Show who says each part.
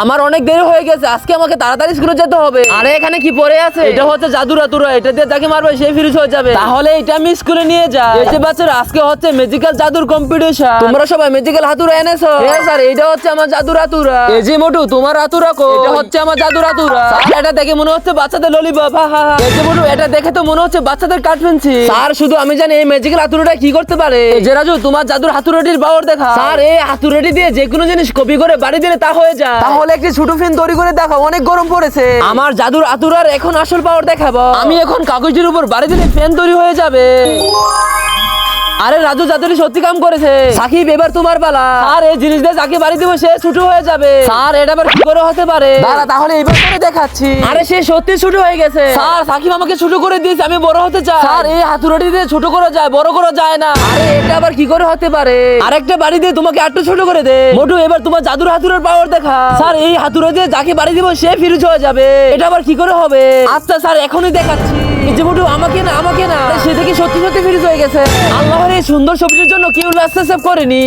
Speaker 1: আমার অনেক দেরি হয়ে গেছে, আজকে আমাকে তাড়াতাড়ি স্কুলে যেতে হবে। আরে এখানে কি পড়ে আছে? এটা হচ্ছে জাদুর হাতুড়া, এটা দিয়ে যাকে মারবে সেই ফ্রিজ হয়ে যাবে। তাহলে এটা আমি স্কুলে নিয়ে যাই। এই যে বাচ্চারা, আজকে হচ্ছে ম্যাজিক্যাল জাদুর কম্পিটিশন। তোমরা সবাই ম্যাজিক্যাল হাতুড়া এনেছো? হ্যাঁ স্যার, এটা হচ্ছে আমার জাদুর হাতুড়া। এই যে মোটু, তোমার হাতুড়া কো? এটা হচ্ছে আমার জাদুর হাতুড়া। স্যার, এটা দেখে মনে হচ্ছে বাচ্চাদের ললিপপ। হা হা হা। এই যে মোটু, এটা দেখে তো মনে হচ্ছে বাচ্চাদের কাঠ পেন্সিল। স্যার, শুধু আমি জানি এই ম্যাজিক্যাল হাতুড়াটা কি করতে পারে। এই যে রাজু, তোমার জাদুর হাতুড়াটির পাওয়ার দেখা। স্যার, এই হাতুড়াটি দিয়ে যে কোনো জিনিস কপি করে বাড়ি দিলে তা হয়ে যায়। তাহলে একটি ছোট ফ্যান তৈরি করে দেখাও, অনেক গরম পড়েছে। আমার জাদুর হাতুড়ার এখন আসল পাওয়ার দেখাবো। আমি এখন কাগজের উপর বাড়ি দিলে ফ্যান তৈরি হয়ে যাবে। আরে রাজু, জাদুরি সত্যি কাম করেছে। সাকিব, এবার তোমার পালা। আর এই জিনিস দিয়ে যাকে বাড়ি দিব সে ছোট হয়ে যাবে। স্যার, এটা আবার কি করে হতে পারে? দাঁড়া, তাহলে এবার করে দেখাচ্ছি। আরে সে সত্যি ছোট হয়ে গেছে। স্যার, সাকিব আমাকে ছোট করে দিয়েছে, আমি বড় হতে চাই। স্যার, এই হাতুড়ি দিয়ে ছোট করা যায়, বড় করা যায় না। আরে এটা আবার কি করে হতে পারে? আরেকটা বাড়ি দিয়ে তোমাকে একটু ছোট করে দে। মোটু, এবার তোমার জাদুর হাতুড়ের পাওয়ার দেখা। স্যার, এই হাতুড়ি দিয়ে যাকে বাড়ি দিব সে ফ্রিজ হয়ে যাবে। এটা আবার কি করে হবে? আচ্ছা স্যার, এখনই দেখাচ্ছি। এই যে মোটু, আমাকে না, আমাকে না। সে দেখি সত্যি সত্যি ফ্রিজ হয়ে গেছে। আল্লাহর এই সুন্দর ছবিটির জন্য কেউ লাস্ট সেভ করেনি।